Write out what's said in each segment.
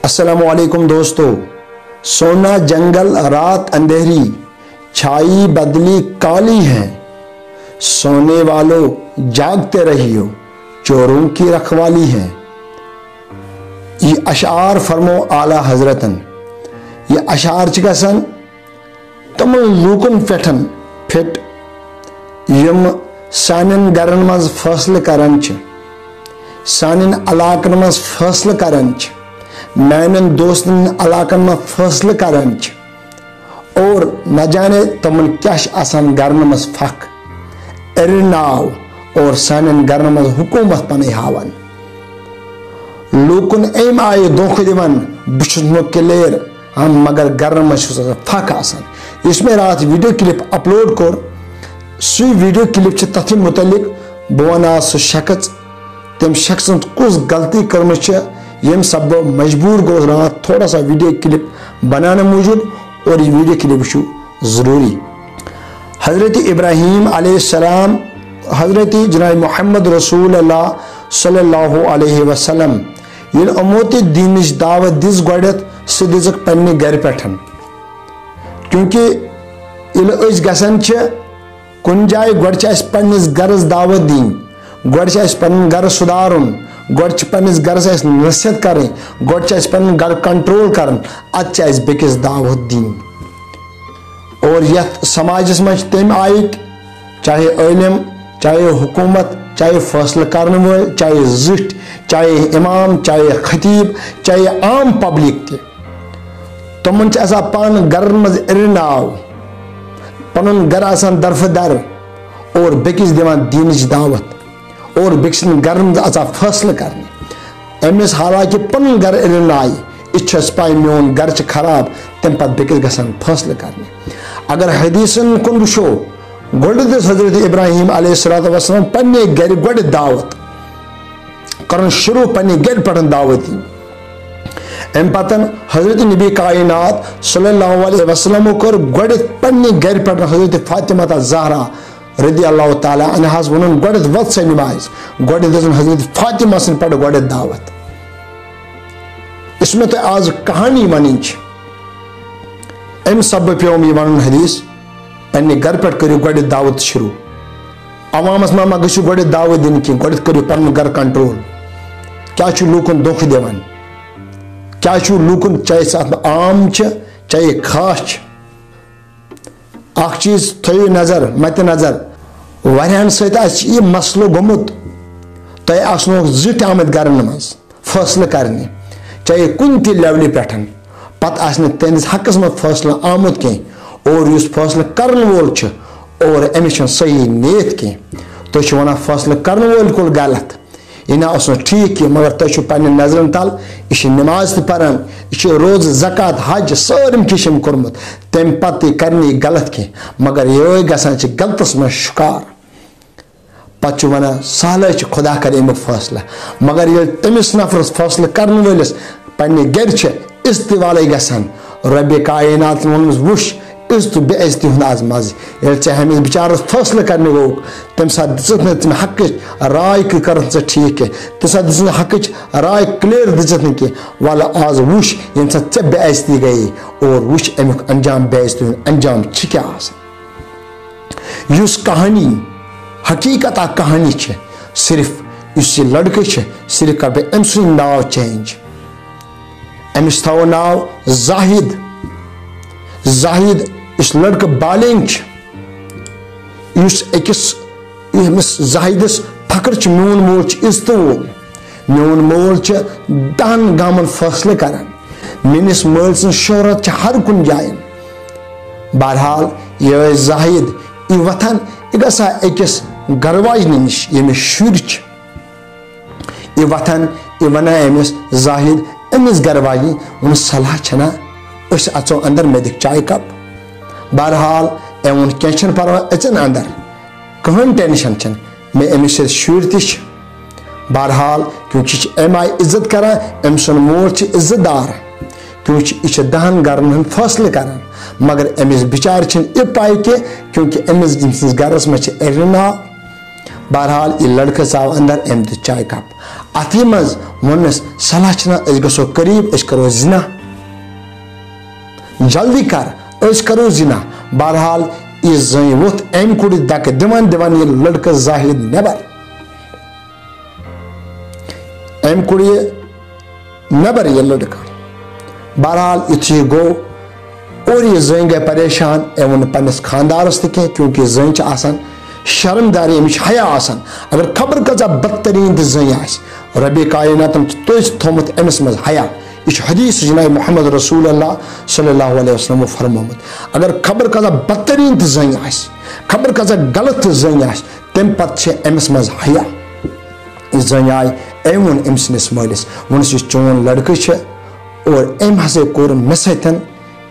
السلام علیکم دوستو، سونا جنگل رات اندھیری چھائی بدلی کالی ہے، سونے والوں جاگتے رہیو چوروں کی رکھوالی ہے۔ یہ اشعار فرمو اعلیٰ حضرتن، یہ اشعار گژھن تمن لوکن پٹھن پھٹ یم سانن گرن مز فیصلہ کران چھ، سانن علاقن مز فیصلہ کران چھ، میانن دوستن علاقن میں فیصلہ کران چھ، اور نہ جانے تمن کیا آسان گرن مز فخ ارناو اور سانن گرن مز حکومت پنے ہاون۔ لوکن ایم آئے دھوکہ دیوان بچھس نو کلیر ہم مگر گرن مز فخ آسان۔ اس میں رات ویڈیو کلپ اپلوڈ کر، سی ویڈیو کلپ چھ تتھ متعلق بوانا سو شخص تم شخص کس غلطی کرم یم سب مجبور گوس رات تھوڑا سا ویڈیو کلپ بنانے موجود، اور یہ ویڈیو کلپ چھو ضروری۔ حضرت ابراہیم علیہ السلام، حضرت جناب محمد رسول اللہ صلی اللہ علیہ وسلم یل اموت دینش دعوت دس گوڑت سہ دزک پنہ گر پٹھن، کیونکہ یل اس گسن کن جائے گوڑ اس پنس گرس دعوت دین، گوڑ اس پن گر سدارن، گوڑ پنس گرس اس نصیحت کریں، گوڑ اس پن گر کنٹرول کرن، ات اس بیکس دعوت دین۔ اور یت سماجس مجھ تم آئک چاہے علم، چاہے حکومت، چاہے فیصلہ کرنے ول، چاہے زٹ، چاہے امام، چاہے خطیب، چاہے عام پبلک تہ تمن آسان پان گر مز ارناو، پنن گر آسان درف در، اور بیکس دیوان دینچ دعوت، اور بیکس گر مز آسان فیصلہ کرنے۔ امس حالانکہ پنن گر ارنائی اس پائی میون گر خراب، تم پتہ بیکس گژھان فیصلہ کرنے۔ اگر حدیثن کن وشو گوڑ دس حضرت ابراہیم علیہ السلام پنہ گر گوڑ دعوت کرن شروع، پنہ گر پٹھن دعوت دی۔ ام پتن حضرت نبی کائنات صلی اللہ علیہ وسلم کر گوڑ پنہ گر پٹھن حضرت فاطمہ زہرا رضی اللہ تعالی عنہا ونن گوڑ وت سا نماز، گوڑ دسن حضرت فاطمہ سن پٹ گوڑ دعوت۔ اس میں تو آج کہانی ونن ام سب پیوم یہ ون حدیث پنہ گر پہ کرو گوڑ دعوت شروع، عوامس ما گھو گوڑ دعوت دن کی، گوڑ کرو پن گر کنٹرول۔ کیا لوکن دھوکہ دان، کیا لوکن چاہے ساتھ عام چاہے خاص۔ اخ چیز تھو نظر مت نظر، واریاہن ست یہ مسلہ گومت، تہ آسنو زٹ آمت گرن مز فیصلہ کرنے، چاہے کن تہ لیولہ پہ پتہ آسن تہندس حقس مز فیصلہ آمت کی، اور اس فیصلہ کرن وول اور امس صحیح نیت کی، تھی ونان فیصلہ کرن وول کول غلط، یہ نہ اس ٹھیک کی، مگر تھی پنہ نظرن تل یہ نماز تہ پران، یہ روز زکات حج سارم کشم کورمت، تم پتہ کرنی غلط کی، مگر یہ گژھان غلطس من شکار۔ پتہ ونان سہلے خدا کر امیک فیصلہ، مگر یہ تمس نفرس فیصلہ کرن ولس پنہ گر استوالے گژھان، رب کائنات ونس وش عزت و بے عزتی ہند آز مز، یل ژے ہمس بچارس فیصلہ کرنے گو تم سات دت نا تم حق رائے کر ٹھیک کی، تم سات دت حقچ رائے کلیر دت نا کی، والا آز وش یم سات ژے بے عزتی گئی، اور وش امیک انجام بے عزتی ہند انجام کیا اس کہانی حقیقت اک کہانی صرف اس یہ لڑکہ صرف کر بہ ام سن ناو چینج، امس تھو ناو زاہد۔ زاہد اس لڑکہ بالینگ اس اکس زاہدس فخر میون مول عزت وول، میون مول 10 گامن فیصلہ کران، میس مل سن شہرت ہر کن جائن۔ بہرحال یہ زاہد یہ وتھان یہ گژھا اکس گرواجنہ نش یمس شر یہ وتھان یہ ونان امس زاہد امس گرواجنہ ون صلاح چھنا اس اچو اندر میں دکھ چائے کپ۔ بہرحال اون کی پرواہ اچن اندر کہن ٹینشن چن، میں امس شر تش۔ بہرحال کیونکہ ام آئی عزت کران، ام سن مول عزت دار، کیونکہ یہ 10 گرن ہند فیصلہ کران، مگر امس بچار یہ پائی کی، کیونکہ امس سنس گرس میں ارناو بہرحال یہ لڑکہ ژاو اندر ام دِژ چائے کپ اتھی مز وونس صلاح چھنا أسۍ گژھو قریب أسۍ کرو زنا جلدی کر أسۍ کرو زنا بہرحال یہ زٔنۍ ووٚتھ أمۍ کوٚڑ دکہٕ دِوان دِوان یہ لڑکہ زاہد نیبر أمۍ کوٚڑ یہ نیبر یہ لڑکہ بہرحال یُتھُے گو اور یہ زٔنۍ گٔے پریشان أمۍ ووٚن پننس خاندارس تہِ کینٛہہ کیونکہ زٔنۍ چھِ آسان شرمداری أمِس چھِ حیا آسان اگر خبر کۭژاہ بدتریٖن تہِ زٔنۍ آسہِ ربِ کائناتن چھُ توتہِ تھوٚمُت أمِس منٛز حیا یہ حدیث جناب محمد رسول اللہ صلی اللہ علیہ وسلم فرمومُت اگر خبر کۭژاہ بدتریٖن تہِ زٔنۍ آسہِ خبر کۭژاہ غلط تہِ زٔنۍ آسہِ تمہِ پتہٕ چھِ أمِس منٛز حیا یہِ زٔنۍ آیہِ أمۍ ووٚن أمۍ سٕنٛدِس مٲلِس ووٚنُس یہِ چون لڑکہٕ چھُ اور أمۍ ہسا کوٚر مےٚ سۭتۍ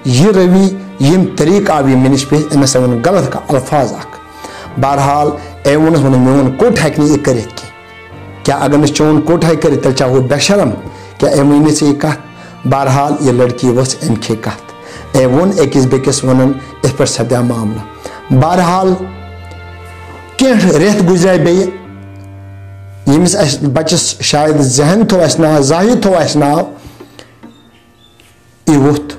یہ روی یم طریقہ آو یہ مےٚ نِش پیش أمۍ ہسا ووٚن غلط کانٛہہ الفاظ اکھ بہرحال أمۍ ووٚنُس ووٚن میون کوٚٹ ہیٚکہِ نہٕ یہِ کٔرِتھ کینٛہہ کیٛاہ اگر نہٕ چون کوٚٹ ہیٚکہِ کٔرِتھ تیٚلہِ چھا ہُہ بے شرم کیٛاہ أمۍ وٕنہِ ژےٚ یہِ کتھ بہرحال یہ لڑکی ؤژھ أمۍ کھے کتھ أمۍ ووٚن أکِس بیٚکِس ووٚنُن یِتھ پٲٹھۍ سپدیو معاملہٕ بہرحال کینٛہہ رٮ۪تھ گُزرے بیٚیہِ ییٚمِس اَسہِ بچس شاید ذہن تھوٚو اَسہِ ناو زاہد تھوٚو اَسہِ ناو یہِ ووٚتھ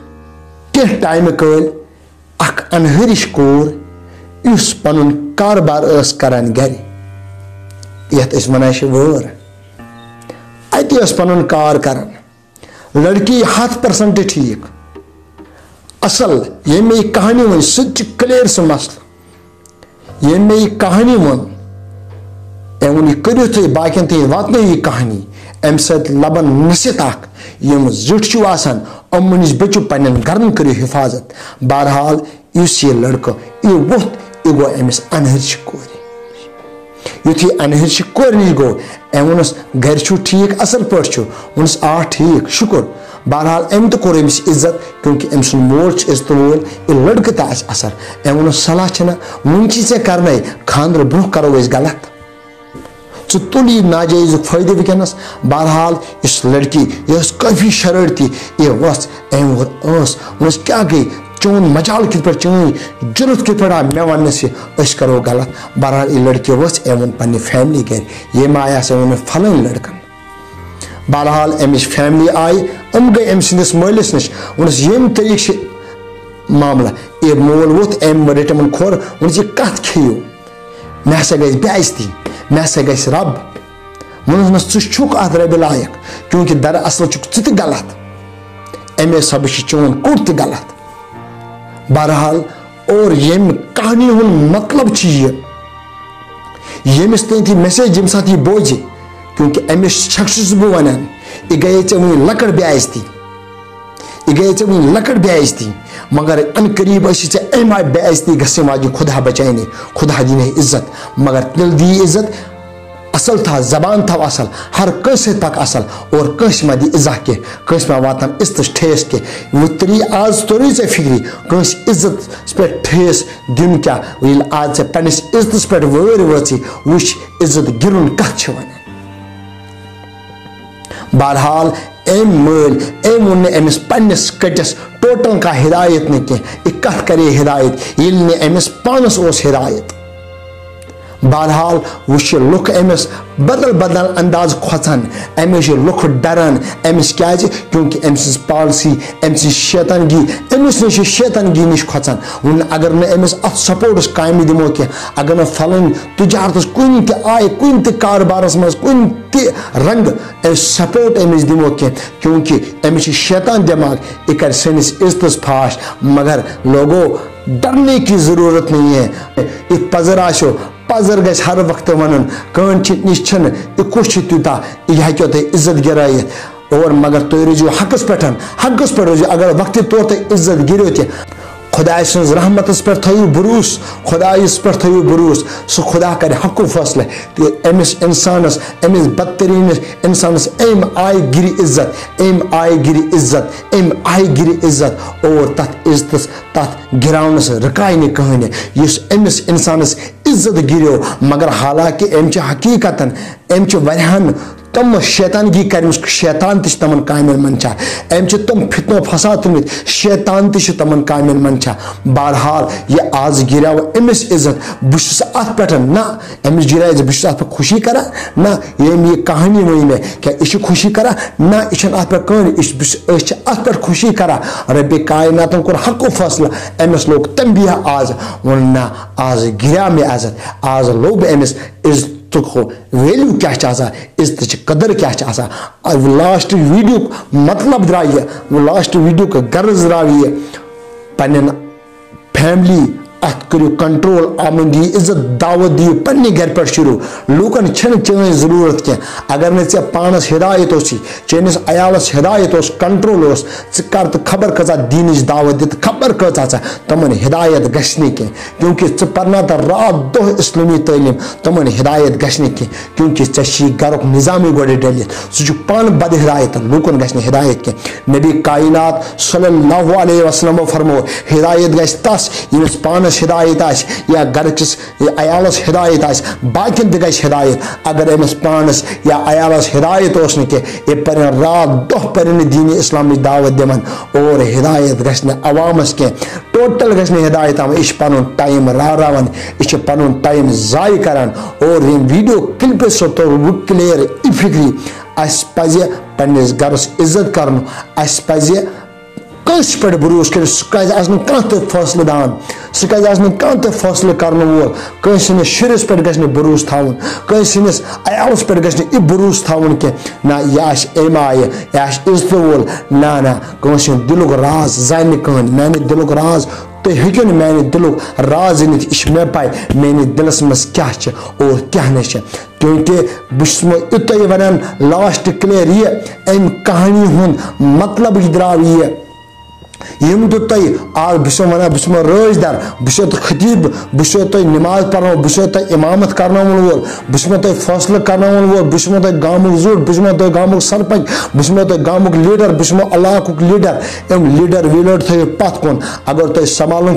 کینٛہہ ٹایمہٕ کٲلۍ اکھ انہٕرِش کوٗر یُس پنُن کاربار ٲس کران گرِ یتھ أسۍ ونان چھِ وٲر اتہِ ٲس پنُن کار کران لڑکی 100% ٹھیٖک اصل ییٚمۍ مےٚ یہِ کہانی ووٚن سُہ تہِ چھُ کلیر سُہ مسلہٕ ییٚمۍ مےٚ یہِ کہانی ووٚن أمۍ ووٚن یہِ کٔرِو تُہۍ باقین تام واتنٲیِو یہِ کہانی امہِ سۭتۍ لبن نصیحت اکھ یِم زِٹھۍ چھِو آسان یِمو نِش بٔچِو پننٮ۪ن گرن کٔرِو حفاظت بہرحال یُس یہِ لڑکہٕ یہِ ووٚتھ یہِ گوٚو أمِس انہٕرچہِ کورِ یُتھُے انہٕرچہِ کورِ نِش گوٚو أمۍ ووٚنُس گرِ چھُو ٹھیٖک اصل پٲٹھۍ چھُو ووٚنُس آ ٹھیٖک شُکُر بہرحال أمۍ تہِ کوٚر أمِس عزت کیونکہ أمۍ سُنٛد مول چھُ عزتہٕ وول یہِ لڑکہٕ تہِ آسہِ اثر أمۍ ووٚنُس صلاح چھنہ وُنہِ چھِ ژےٚ کرنے خاندرٕ برونٛہہ کرو أسۍ غلط ژٕ تُل یہِ ناجٲیزُک فٲیدٕ وٕنکیٚنس بہرحال یُس لڑکی یہِ ٲس کٲفی شرٲرتی یہِ ؤژھ أمۍ ووٚن ووٚنُس کیٛاہ گٔے چون مجال کِتھ پٲٹھۍ چٲنۍ جُرت کِتھ پٲٹھۍ آو مےٚ وننس یہِ أسۍ کرو غلط بہرحال یہِ لڑکی ؤژھ أمۍ ووٚن پننہِ فیملی گرِ ییٚمۍ آیہِ ہسا ووٚن مےٚ پھلٲنۍ لڑکن بہرحال أمِچ فیملی آیہِ یِم گٔے أمۍ سٕنٛدِس مٲلِس نِش ووٚنُس ییٚمہِ طریٖقہٕ چھِ معاملہٕ یہِ مول ووٚتھ أمۍ رٔٹۍ یِمن کھۄر ووٚنُس یہِ کتھ کھیٚیِو مےٚ ہسا گژھِ بے عزتی مےٚ ہسا گژھِ رب ووٚنُس ژٕ چھُکھ اتھ ربہِ لایق کیونکہ دراصل چھُکھ ژٕ تہِ غلط امے سبہٕ چھُ چون کوٚٹ تہِ غلط بہرحال اور ییٚمہِ کہانی ہُنٛد مطلب چھُ یہِ ییٚمِس تانۍ یہِ میسیج ییٚمہِ ساتہٕ یہِ بوزِ کیونکہ أمِس شخص چھُس بہٕ ونان یہِ گٔیے ژےٚ وُنہِ لۄکٕٹ بے عزتی یہِ گٔیے ژےٚ وُنہِ لۄکٕٹ بے عزتی مگر ان قریب ٲسی ژےٚ امہِ آیہِ بے عزتی گژھن واجیٚنۍ خدا بچانے خدا دِنٕے عزت مگر تیٚلہِ دِیہِ عزت اصل تھاو زبان تھاو اصل ہر کٲنٛسہِ سۭتۍ پک اصل اور کٲنٛسہِ ما دِ اِزا کینٛہہ کٲنٛسہِ ما واتن عزتس ٹھیس کینٛہہ وۄنۍ تری آز توٚرُے ژےٚ فکرِ کٲنٛسہِ عزتس پٮ۪ٹھ ٹھیس دیُن کیٛاہ ییٚلہِ آز ژےٚ پننس عزتس پٮ۪ٹھ وٲرۍ وٲژٕے وٕچھ عزت گِرُن کتھ چھِ ونان بہرحال أمۍ مٲلۍ أمۍ ووٚن نہٕ أمِس پننس کٔٹِس ٹوٹل کانٛہہ ہدایت نہٕ کینٛہہ یہِ کتھ کرے ہدایت ییٚلہِ نہٕ أمِس پانس اوس ہدایت بہرحال وٕچھ لُکھ أمِس بدل بدل انداز کھۄژان أمِس چھِ لُکھ ڈران أمِس کیازِ کیونکہ أمۍ سٕنٛز پالسی أمۍ سٕنٛز شیطنگی أمِس نِش چھِ شیطنگی نِش کھۄژان وۄنۍ اگر نہٕ أمِس اتھ سپورٹس کامہِ دِمو کینٛہہ اگر نہٕ پھلٲنۍ تجارتس کُنہِ تہِ آیہِ کُنہِ تہِ کاربارس منٛز کُنہِ تہِ رنگہٕ أسۍ سپورٹ أمِس دِمو کینٛہہ کیونکہ أمِس چھِ شیطان دٮ۪ماغ یہِ کرِ سٲنِس عزتس پھاش مگر لوگو ڈرنے کی ضروٗرت نہیں ہے یہِ پزر آسیو پزر گژھِ ہر وقتہٕ ونُن کٲنٛسہِ نِش چھِنہٕ یہِ کُس چھُ تیوٗتاہ یہِ ہیٚکیو تۄہہِ عزت گِرٲیِتھ اور مگر تُہۍ روٗزِو حقس پٮ۪ٹھ حقس پٮ۪ٹھ روٗزِو اگر وقتہِ طور تۄہہِ عزت گِرِو تہِ خۄداے سٕنٛز رحمتس پٮ۪ٹھ تھٲیِو بروٗسہٕ خۄدایس پٮ۪ٹھ تھٲیِو بروٗسہٕ سُہ خۄدا کرِ حقُک فٲصلہٕ تہٕ أمِس اِنسانس أمِس بدتریٖنس اِنسانس أمۍ آیہِ گِرِ عزت أمۍ آیہِ گِرِ عزت أمۍ آیہِ گِرِ عزت اور تتھ عزتس تتھ گِراونس رُکاے نہٕ کٕہٕنۍ یُس أمِس اِنسانس عزت گِریو مگر حالانکہ أمۍ چھِ حقیٖقتن أمۍ چھِ واریاہن تم شیطانگی کرم شیطان تش تمن کامن منچا ام چھ تم فتنہ فساد تمت شیطان تش تمن کامن منچا بہرحال یہ آز گراو امس عزت بس ات پہ نہ امس گرا بس ات پہ خوشی کرا نہ یہ کہانی وی میں کیا یہ خوشی کرا نہ یہ ات پہ کہانی ات پہ خوشی کرا رب کائناتن کور حق و فیصلہ امس لوگ تنبیہ آز ون نہ آز گرا میں عزت آز لوگ امس عزت ویلیو کیا عزت قدر کیا لاسٹ ویڈیو مطلب درا یہ لاسٹ ویڈیو کا غرض درا یہ پن فیملی ات کرو کنٹرول آمن دی عزت دعوت دیو پنہ گھر پہ شروع لوکن چھن چین ضرورت کی اگر نے ژے پانس ہدایت ہوسی چینس عیالس ہدایت ہوس کنٹرول ہوس ژٕ کر تو خبر کژا دینچ دعوت دت خبر کژا تمن ہدایت گھنہ کی کیونکہ ژٕ پرنا رات دہ اسلامی تعلیم تمن ہدایت گھنہ کی کیونکہ ژے چھی گھرک نظامی گوڑے ڈلت سہ پان بد ہدایت لوکن گھنہ ہدایت کی نبی کائنات صلی اللہ علیہ وسلم فرمو ہدایت گھس تس یمس پانس ہدایت آس یا گھر کس عیالس ہدایت آس باقین تہ گھس ہدایت اگر امس پانس یا عیالس ہدایت اس یہ پن رات دہ پن دین اسلام دعوت دن اور ہدایت گھنہ عوامس کی ٹوٹل گھنہ ہدایت یہ پن ٹائم راوان یہ پن ٹائم ضائع کران اور یم ویڈیو کلپ سو تو کلیئر یہ فکری اس پزِ پنس گرس عزت کرن اس پزِ کس پہ بروس کر سہ فیصلہ دان سہ فیصلہ کرنے وول کنس سندس شرس پہ گھنہ بروس تھاون کنس سندس عیالس پہ گھنہ یہ بروس تھاون کہ نہ یہ ایم آئے یہ عزت وول نہ کنس دلک راز زانہ کہین میانہ دلک راز تھی ہیکو نا میانہ دلک راز زنت یہ مے پاے میانہ دلس مز کیا اور کیا نہ کیونکہ بس یوتہ ونان لاسٹ کلیئر یہ ام کہانی ہند مطلب درا یہ یم تو تھی آج بس ونان بس رٲچھ در بس خطیب بس تھی نماز پڑھو بس تھی امامت کرنا وول بس تھی فیصلہ کرنا وول بس تھی گامک زوٹ بس تھی گامک سرپنچ بس تھی گامک لیڈر بس علاقک لیڈر ام لیڈر ویڈر تھو پت کن اگر تھی سنبھالن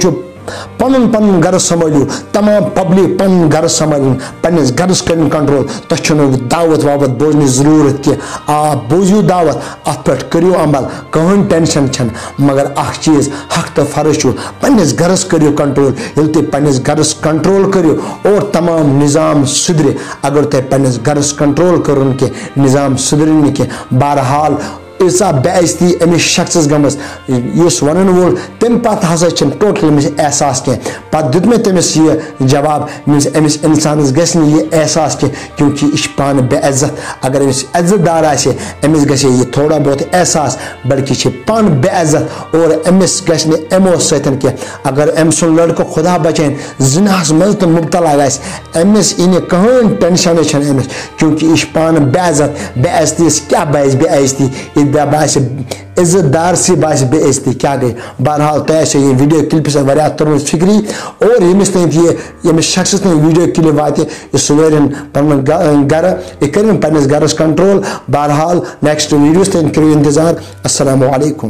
پن پن گھر سنبھالو تمام پبلک پن گھر سنبھالن پنس گھرس کرن کنٹرول تھی دعوت وابت بوزن ضرورت کی آ بوزیو دعوت ات پہ کرو عمل کہین ٹینشن چھن مگر اخ چیز حق تو فرض پنس گھرس کرو کنٹرول یل تھی پنس گھرس کنٹرول کرو اور تمام نظام سدھرے اگر تھی پنس گھرس کنٹرول کرن کہ نظام سدھرن کہ بہرحال ایسا بے عزتی امس شخص گمس اس ون وول تم پتہ ہسا ٹوٹل امس احساس کی پتہ دیت میں تمس یہ جواب امس انسانس گھس یہ احساس کی کیونکہ یہ پان بے عزت اگر امس عزت دار آسے امس گھس یہ تھوڑا بہت احساس بلکہ یہ پان بے عزت اور امس گھس امو ستن کی اگر ام سن لڑکہ خدا بچین زناس مز تو مبتلا گھس امس یہ کہین ٹینشن چھن امس کیونکہ یہ پان بے عزت بے عزتی کیا باعث بے عزتی باعث عزت دار سی باعث بے عزتی کیا گئی بہرحال تہ یہ ویڈیو کلپ سے واریاہ ترمت فکری اور یمس تین یمس شخص تین ویڈیو کلپ واتہ یہ سویرن پن گھر یہ کرن پنس گھرس کنٹرول بہرحال نیکسٹ ویڈیوز تین کرو انتظار السلام علیکم